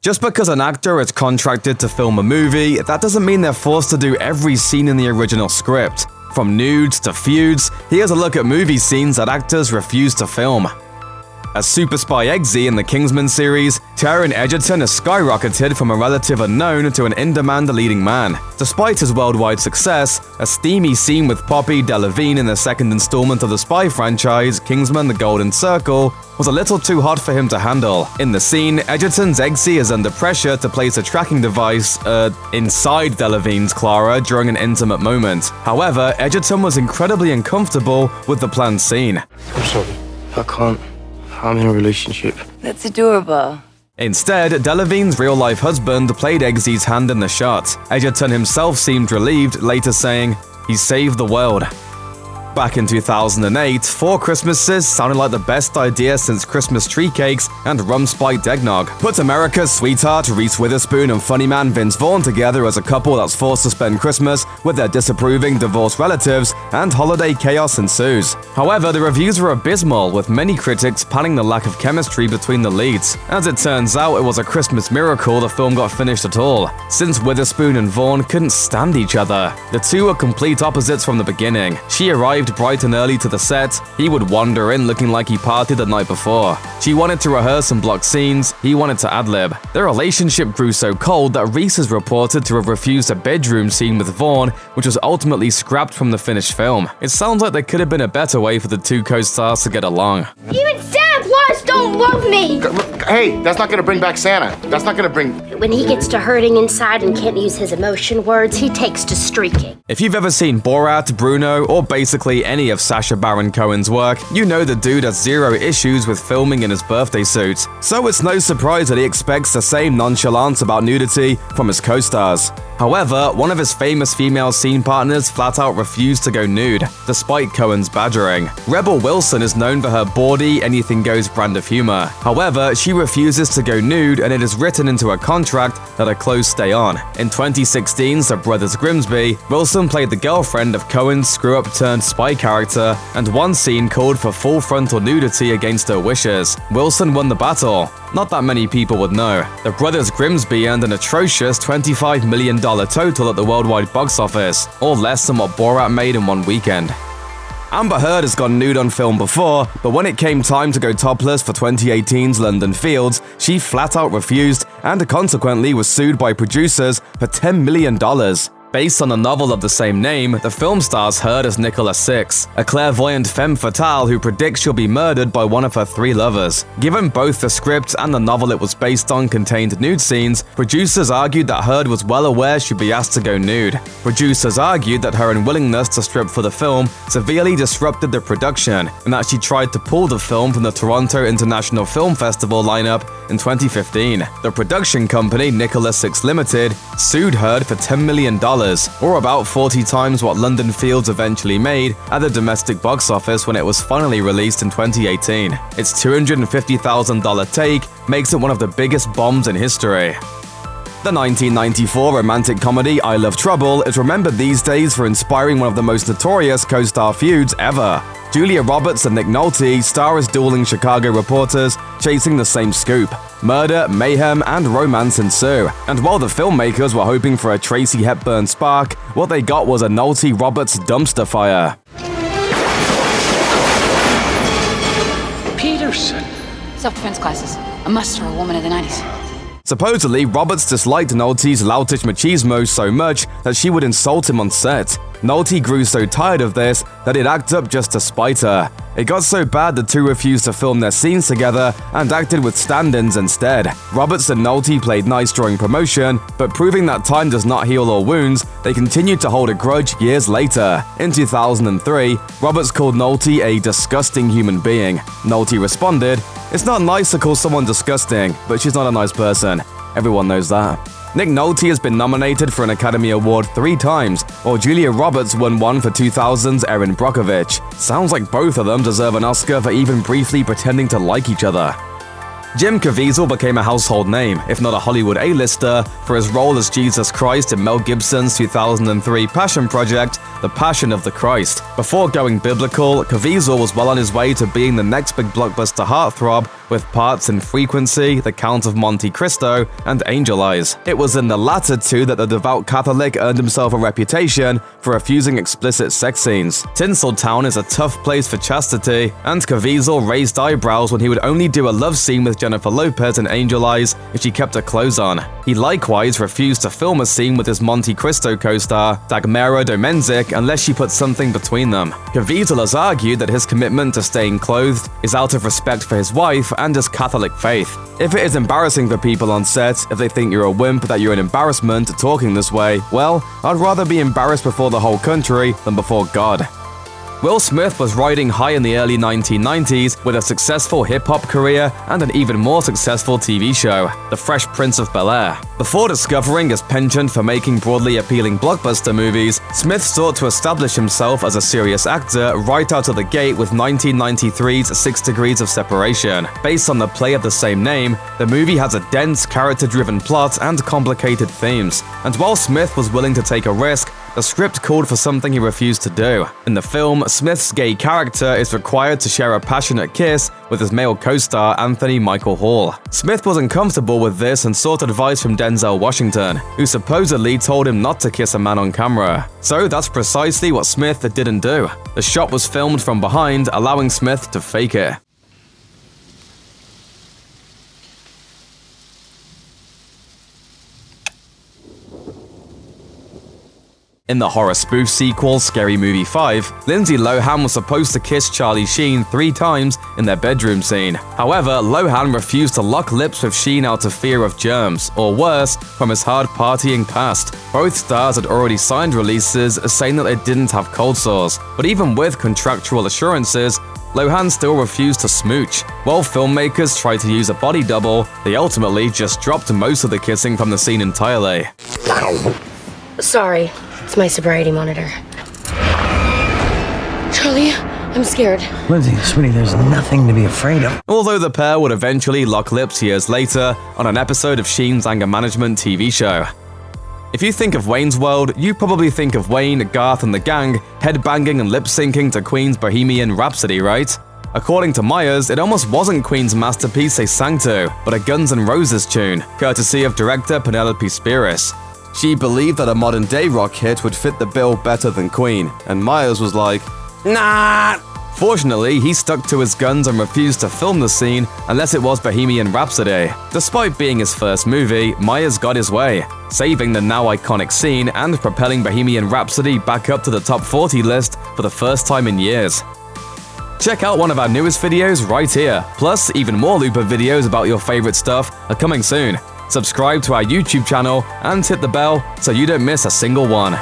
Just because an actor is contracted to film a movie, that doesn't mean they're forced to do every scene in the original script. From nudes to feuds, here's a look at movie scenes that actors refuse to film. As super spy Eggsy in the Kingsman series, Taron Egerton has skyrocketed from a relative unknown to an in-demand leading man. Despite his worldwide success, a steamy scene with Poppy Delevingne in the second installment of the spy franchise, Kingsman: The Golden Circle, was a little too hot for him to handle. In the scene, Egerton's Eggsy is under pressure to place a tracking device, inside Delevingne's Clara during an intimate moment. However, Egerton was incredibly uncomfortable with the planned scene. I'm sorry, I can't. I'm in a relationship. That's adorable. Instead, Delevingne's real-life husband played Eggsy's hand in the shot. Egerton himself seemed relieved, later saying, "He saved the world." Back in 2008, 4 Christmases sounded like the best idea since Christmas tree cakes and rum-spiked eggnog. Put America's sweetheart Reese Witherspoon and funny man Vince Vaughn together as a couple that's forced to spend Christmas with their disapproving divorced relatives, and holiday chaos ensues. However, the reviews were abysmal, with many critics panning the lack of chemistry between the leads. As it turns out, it was a Christmas miracle the film got finished at all, since Witherspoon and Vaughn couldn't stand each other. The two were complete opposites from the beginning. She arrived bright and early to the set. He would wander in looking like he partied the night before. She wanted to rehearse and block scenes. He wanted to ad-lib. Their relationship grew so cold that Reese is reported to have refused a bedroom scene with Vaughn, which was ultimately scrapped from the finished film. It sounds like there could have been a better way for the two co-stars to get along. Even Santa Claus don't love me! Hey, that's not gonna bring back Santa. That's not gonna bring... When he gets to hurting inside and can't use his emotion words, he takes to streaking. If you've ever seen Borat, Bruno, or basically any of Sacha Baron Cohen's work, you know the dude has zero issues with filming in his birthday suit. So it's no surprise that he expects the same nonchalance about nudity from his co-stars. However, one of his famous female scene partners flat out refused to go nude, despite Cohen's badgering. Rebel Wilson is known for her bawdy, anything-goes brand of humor. However, she refuses to go nude, and it is written into a contract that her clothes stay on. In 2016's The Brothers Grimsby, Wilson played the girlfriend of Cohen's screw-up-turned-spy character, and one scene called for full frontal nudity against her wishes. Wilson won the battle. Not that many people would know. The Brothers Grimsby earned an atrocious $25 million total at the worldwide box office, or less than what Borat made in one weekend. Amber Heard has gone nude on film before, but when it came time to go topless for 2018's London Fields, she flat out refused and consequently was sued by producers for $10 million. Based on a novel of the same name, the film stars Heard as Nicola Six, a clairvoyant femme fatale who predicts she'll be murdered by one of her 3 lovers. Given both the script and the novel it was based on contained nude scenes, producers argued that Heard was well aware she'd be asked to go nude. Producers argued that her unwillingness to strip for the film severely disrupted the production, and that she tried to pull the film from the Toronto International Film Festival lineup in 2015. The production company, Nicola Six Limited, sued Heard for $10 million, or about 40 times what London Fields eventually made at the domestic box office when it was finally released in 2018. Its $250,000 take makes it one of the biggest bombs in history. The 1994 romantic comedy I Love Trouble is remembered these days for inspiring one of the most notorious co-star feuds ever. Julia Roberts and Nick Nolte star as dueling Chicago reporters chasing the same scoop. Murder, mayhem, and romance ensue. And while the filmmakers were hoping for a Tracy Hepburn spark, what they got was a Nolte-Roberts dumpster fire. Peterson. Self-defense classes. A must for a woman of the 90s. Supposedly, Roberts disliked Nolte's loutish machismo so much that she would insult him on set. Nolte grew so tired of this that he'd act up just to spite her. It got so bad the two refused to film their scenes together and acted with stand-ins instead. Roberts and Nolte played nice during promotion, but proving that time does not heal all wounds, they continued to hold a grudge years later. In 2003, Roberts called Nolte a disgusting human being. Nolte responded, "It's not nice to call someone disgusting, but she's not a nice person. Everyone knows that." Nick Nolte has been nominated for an Academy Award 3 times, while Julia Roberts won one for 2000's Erin Brockovich. Sounds like both of them deserve an Oscar for even briefly pretending to like each other. Jim Caviezel became a household name, if not a Hollywood A-lister, for his role as Jesus Christ in Mel Gibson's 2003 passion project, The Passion of the Christ. Before going biblical, Caviezel was well on his way to being the next big blockbuster heartthrob with parts in Frequency, The Count of Monte Cristo, and Angel Eyes. It was in the latter two that the devout Catholic earned himself a reputation for refusing explicit sex scenes. Tinseltown is a tough place for chastity, and Caviezel raised eyebrows when he would only do a love scene with Jennifer Lopez in Angel Eyes if she kept her clothes on. He likewise refused to film a scene with his Monte Cristo co-star, Dagmara Domenzik, unless she put something between them. Caviezel has argued that his commitment to staying clothed is out of respect for his wife and his Catholic faith. If it is embarrassing for people on set, if they think you're a wimp, that you're an embarrassment talking this way, well, I'd rather be embarrassed before the whole country than before God. Will Smith was riding high in the early 1990s with a successful hip-hop career and an even more successful TV show, The Fresh Prince of Bel-Air. Before discovering his penchant for making broadly appealing blockbuster movies, Smith sought to establish himself as a serious actor right out of the gate with 1993's 6 Degrees of Separation. Based on the play of the same name, the movie has a dense, character-driven plot and complicated themes. And while Smith was willing to take a risk, the script called for something he refused to do. In the film, Smith's gay character is required to share a passionate kiss with his male co-star Anthony Michael Hall. Smith was uncomfortable with this and sought advice from Denzel Washington, who supposedly told him not to kiss a man on camera. So that's precisely what Smith didn't do. The shot was filmed from behind, allowing Smith to fake it. In the horror spoof sequel, Scary Movie 5, Lindsay Lohan was supposed to kiss Charlie Sheen 3 times in their bedroom scene. However, Lohan refused to lock lips with Sheen out of fear of germs, or worse, from his hard partying past. Both stars had already signed releases saying that they didn't have cold sores, but even with contractual assurances, Lohan still refused to smooch. While filmmakers tried to use a body double, they ultimately just dropped most of the kissing from the scene entirely. Sorry, it's my sobriety monitor. Charlie, I'm scared. Lindsay, sweetie, there's nothing to be afraid of. Although the pair would eventually lock lips years later on an episode of Sheen's anger management TV show. If you think of Wayne's World, you probably think of Wayne, Garth, and the gang headbanging and lip-syncing to Queen's Bohemian Rhapsody, right? According to Myers, it almost wasn't Queen's masterpiece they sang to, but a Guns N' Roses tune, courtesy of director Penelope Spheeris. She believed that a modern-day rock hit would fit the bill better than Queen, and Myers was like, nah! Fortunately, he stuck to his guns and refused to film the scene unless it was Bohemian Rhapsody. Despite being his first movie, Myers got his way, saving the now iconic scene and propelling Bohemian Rhapsody back up to the top 40 list for the first time in years. Check out one of our newest videos right here. Plus, even more Looper videos about your favorite stuff are coming soon. Subscribe to our YouTube channel and hit the bell so you don't miss a single one.